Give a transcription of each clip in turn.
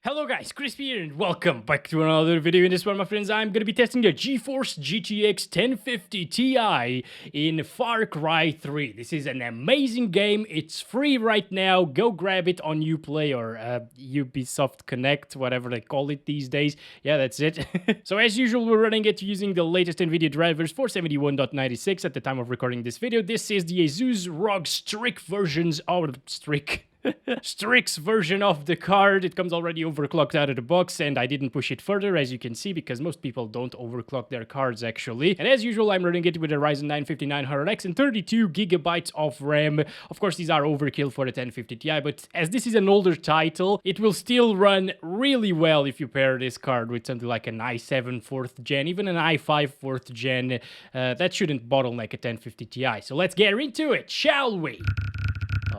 Hello guys, Crispy here and welcome back to another video. In this one, my friends, I'm going to be testing the GeForce GTX 1050 Ti in Far Cry 3. This is an amazing game. It's free right now. Go grab it on Uplay or Ubisoft Connect, whatever they call it these days. Yeah, that's it. So as usual, we're running it using the latest Nvidia drivers 471.96 at the time of recording this video. This is the Asus ROG Strix versions of Strix version of the card. It comes already overclocked out of the box, and I didn't push it further, as you can see, because most people don't overclock their cards actually. And as usual, I'm running it with a Ryzen 9 5900X and 32 gigabytes of RAM. Of course, these are overkill for the 1050 Ti, but as this is an older title, it will still run really well if you pair this card with something like an i7 4th gen, even an i5 4th gen. That shouldn't bottleneck a 1050 Ti. So let's get into it, shall we?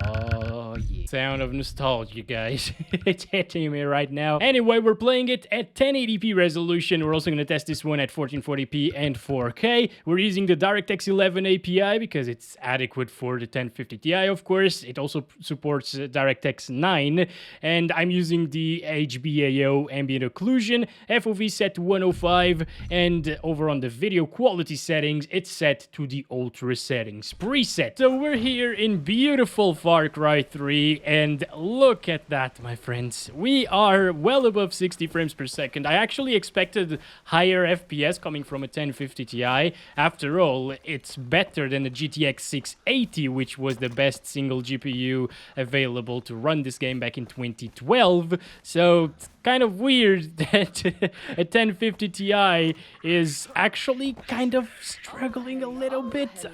Oh, yeah. Sound of nostalgia, guys. It's hitting me right now. Anyway, we're playing it at 1080p resolution. We're also going to test this one at 1440p and 4K. We're using the DirectX 11 API because it's adequate for the 1050 Ti, of course. It also supports DirectX 9. And I'm using the HBAO ambient occlusion, FOV set to 105, and over on the video quality settings, it's set to the ultra settings preset. So we're here in beautiful Far Cry 3, and look at that, my friends. We are well above 60 frames per second. I actually expected higher FPS coming from a 1050 Ti. After all, it's better than the GTX 680, which was the best single GPU available to run this game back in 2012. So it's kind of weird that a 1050 Ti is actually kind of struggling a little bit.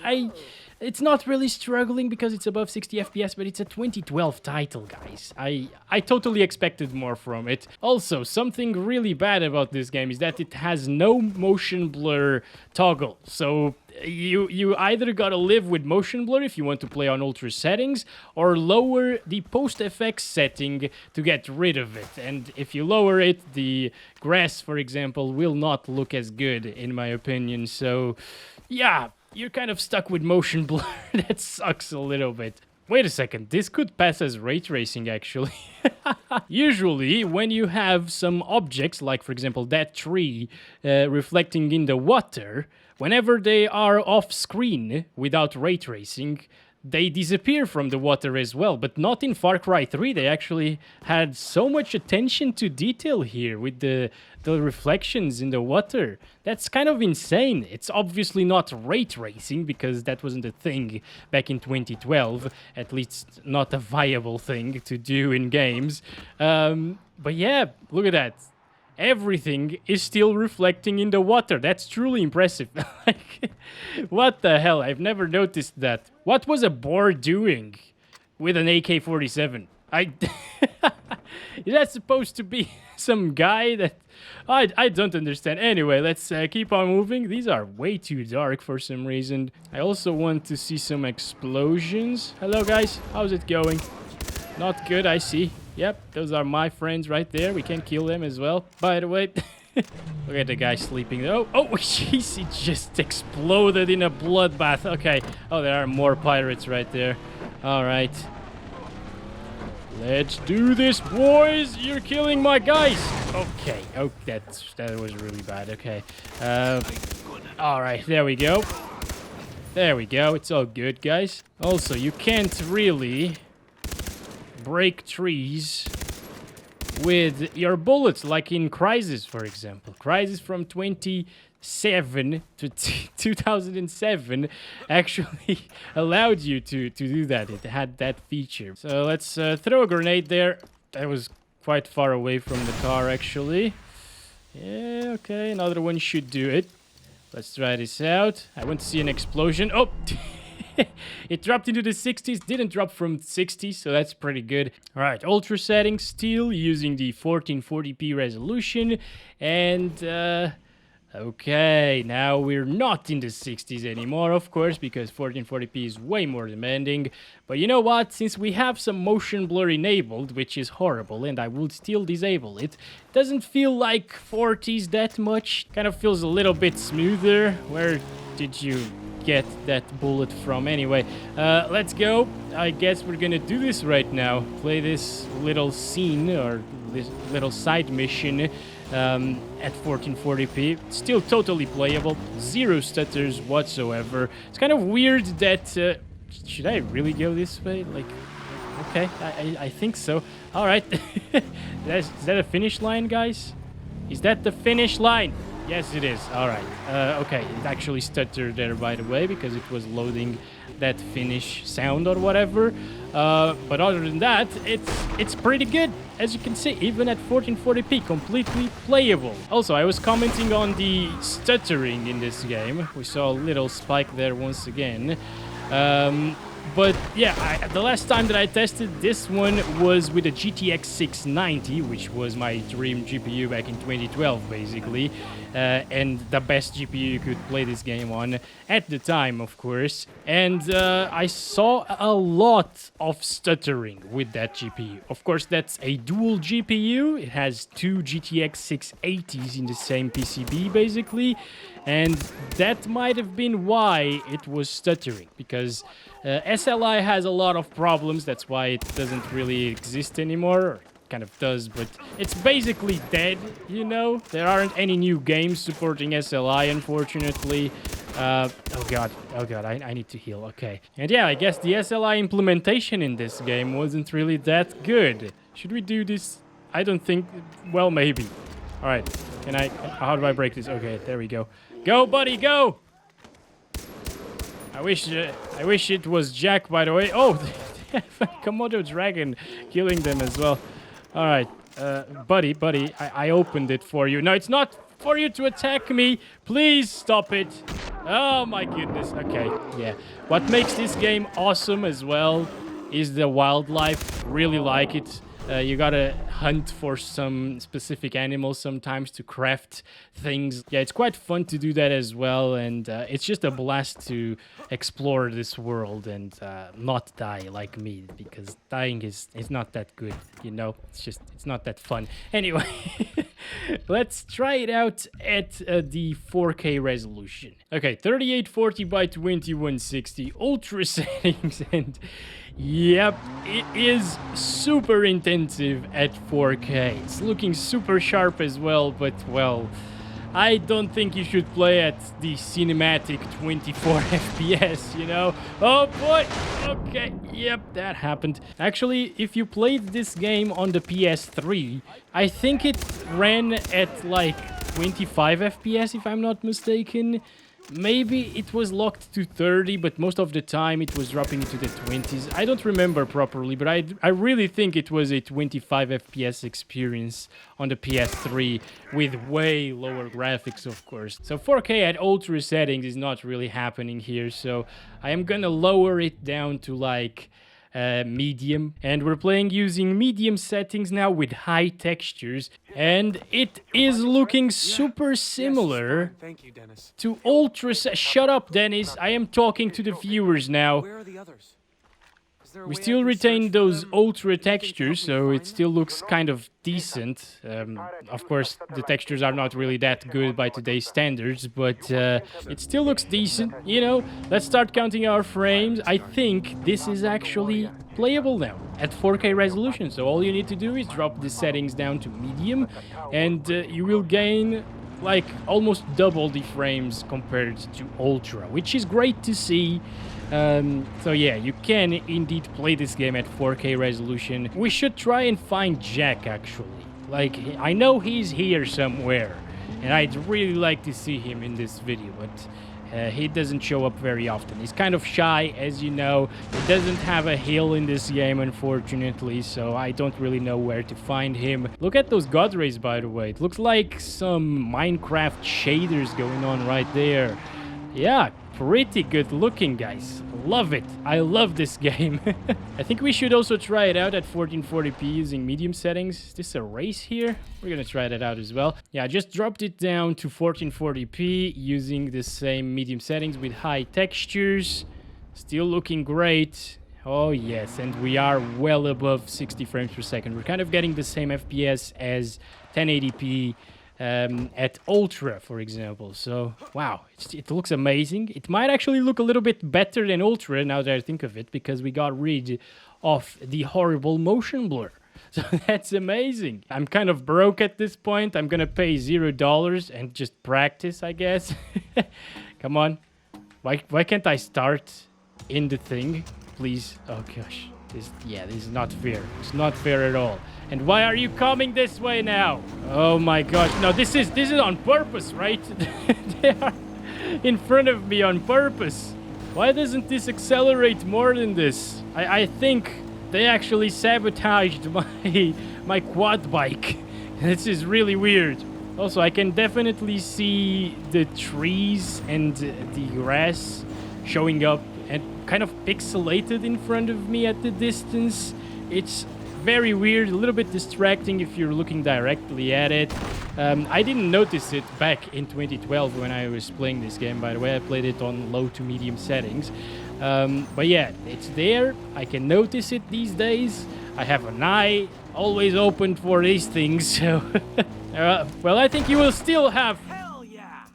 It's not really struggling because it's above 60 FPS, but it's a 2012 title, guys. I totally expected more from it. Also, something really bad about this game is that it has no motion blur toggle. So you either gotta live with motion blur if you want to play on ultra settings, or lower the post effects setting to get rid of it. And if you lower it, the grass, for example, will not look as good, in my opinion. So yeah, you're kind of stuck with motion blur. That sucks a little bit. Wait a second, this could pass as ray tracing actually. Usually, when you have some objects, like for example that tree, reflecting in the water, whenever they are off screen without ray tracing, they disappear from the water as well, but not in Far Cry 3. They actually had so much attention to detail here with the reflections in the water. That's kind of insane. It's obviously not ray tracing because that wasn't a thing back in 2012, at least not a viable thing to do in games. But yeah, look at that. Everything is still reflecting in the water. That's truly impressive. Like, what the hell? I've never noticed that. What was a boar doing with an AK-47? Is that supposed to be some guy that... I don't understand. Anyway, let's keep on moving. These are way too dark for some reason. I also want to see some explosions. Hello, guys. How's it going? Not good, I see. Yep, those are my friends right there. We can kill them as well. By the way, look at the guy sleeping. Oh, jeez, he just exploded in a bloodbath. Okay. Oh, there are more pirates right there. All right. Let's do this, boys. You're killing my guys. Okay. Oh, that was really bad. Okay. All right. There we go. There we go. It's all good, guys. Also, you can't really break trees with your bullets, like in Crysis, for example. Crysis from 2007 to 2007 actually allowed you to do that. It had that feature. So let's throw a grenade there. That was quite far away from the car, actually. Yeah, okay, another one should do it. Let's try this out. I want to see an explosion. Oh! It dropped into the 60s, didn't drop from 60, so that's pretty good. All right, ultra settings, still using the 1440p resolution, and okay, now we're not in the 60s anymore, of course, because 1440p is way more demanding. But you know what? Since we have some motion blur enabled, which is horrible, and I will still disable it, doesn't feel like 40s that much. Kind of feels a little bit smoother. Where did you get that bullet from? Anyway, let's go. I guess we're gonna do this right now. Play this little scene or this little side mission at 1440p. Still totally playable, zero stutters whatsoever. It's kind of weird that... should I really go this way? Like, okay, I think so. All right. Is that a finish line, guys? Is that the finish line? Yes, it is. All right. Okay, it actually stuttered there, by the way, because it was loading that finish sound or whatever. But other than that, it's pretty good. As you can see, even at 1440p, completely playable. Also, I was commenting on the stuttering in this game. We saw a little spike there once again. But yeah, the last time that I tested this one was with a GTX 690, which was my dream GPU back in 2012, basically. And the best GPU you could play this game on at the time, of course. And I saw a lot of stuttering with that GPU. Of course, that's a dual GPU. It has two GTX 680s in the same PCB, basically. And that might have been why it was stuttering, because SLI has a lot of problems. That's why it doesn't really exist anymore. Or kind of does, but it's basically dead, you know? There aren't any new games supporting SLI, unfortunately. Oh god, I need to heal, okay. And yeah, I guess the SLI implementation in this game wasn't really that good. Should we do this? I don't think... Well, maybe. Alright, how do I break this? Okay, there we go. Go, buddy, go! I wish it was Jack, by the way. Oh, Komodo Dragon killing them as well. All right, buddy, I opened it for you. No, it's not for you to attack me. Please stop it. Oh my goodness. Okay, yeah. What makes this game awesome as well is the wildlife. Really like it. You gotta hunt for some specific animals sometimes to craft things. Yeah, it's quite fun to do that as well, and it's just a blast to explore this world and not die like me, because dying is not that good, you know? It's not that fun. Anyway, let's try it out at the 4K resolution. Okay, 3840 by 2160, ultra settings, and yep, it is super intensive at 4K. It's looking super sharp as well, but well, I don't think you should play at the cinematic 24 FPS, you know? Oh boy! Okay, yep, that happened. Actually, if you played this game on the PS3, I think it ran at like 25 FPS, if I'm not mistaken. Maybe it was locked to 30, but most of the time it was dropping into the 20s. I don't remember properly, but I really think it was a 25 FPS experience on the PS3 with way lower graphics, of course. So 4K at ultra settings is not really happening here, so I am gonna lower it down to like medium, and we're playing using medium settings now with high textures, and it is looking super similar to ultra. Shut up, Dennis, I am talking to the viewers now. Where are the others? We still retain those ultra textures, so it still looks kind of decent. Of course, the textures are not really that good by today's standards, but it still looks decent, you know. Let's start counting our frames. I think this is actually playable now at 4K resolution, so all you need to do is drop the settings down to medium, and you will gain like almost double the frames compared to ultra, which is great to see. So yeah, you can indeed play this game at 4K resolution. We should try and find Jack, actually. Like, I know he's here somewhere, and I'd really like to see him in this video, but he doesn't show up very often. He's kind of shy, as you know. He doesn't have a heal in this game, unfortunately, so I don't really know where to find him. Look at those God rays, by the way. It looks like some Minecraft shaders going on right there. Yeah, pretty good looking, guys. Love it. I love this game. I think we should also try it out at 1440p using medium settings. Is this a race here? We're gonna try that out as well. Yeah, I just dropped it down to 1440p using the same medium settings with high textures. Still looking great. Oh yes, and we are well above 60 frames per second. We're kind of getting the same FPS as 1080p at ultra, for example. So wow, it looks amazing. It might actually look a little bit better than ultra now that I think of it, because we got rid of the horrible motion blur. So that's amazing. I'm kind of broke at this point. I'm gonna pay $0 and just practice, I guess. Come on. Why can't I start in the thing? Please. Oh gosh. This is not fair. It's not fair at all. And why are you coming this way now? Oh my gosh. No, this is on purpose, right? They are in front of me on purpose. Why doesn't this accelerate more than this? I think they actually sabotaged my quad bike. This is really weird. Also, I can definitely see the trees and the grass showing up and kind of pixelated in front of me at the distance. It's very weird, a little bit distracting if you're looking directly at it. I didn't notice it back in 2012 when I was playing this game, by the way. I played it on low to medium settings. But yeah, it's there. I can notice it these days. I have an eye always open for these things, so... well, I think you will still have... Hell yeah!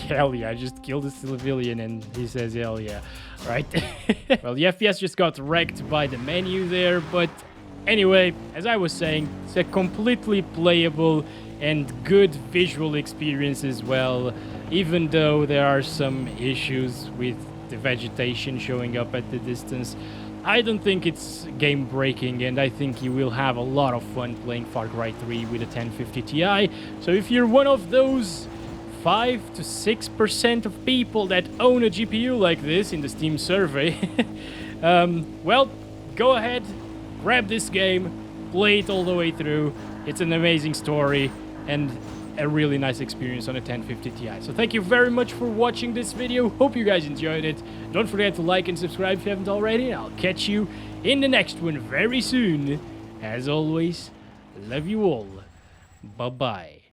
Hell yeah, I just killed a civilian and he says hell yeah, right? Well, the FPS just got wrecked by the menu there, but anyway, as I was saying, it's a completely playable and good visual experience as well, even though there are some issues with the vegetation showing up at the distance. I don't think it's game breaking, and I think you will have a lot of fun playing Far Cry 3 with a 1050 Ti. So if you're one of those 5 to 6% of people that own a GPU like this in the Steam survey, well, go ahead, grab this game, play it all the way through. It's an amazing story and a really nice experience on a 1050 Ti. So thank you very much for watching this video. Hope you guys enjoyed it. Don't forget to like and subscribe if you haven't already. I'll catch you in the next one very soon. As always, love you all. Bye-bye.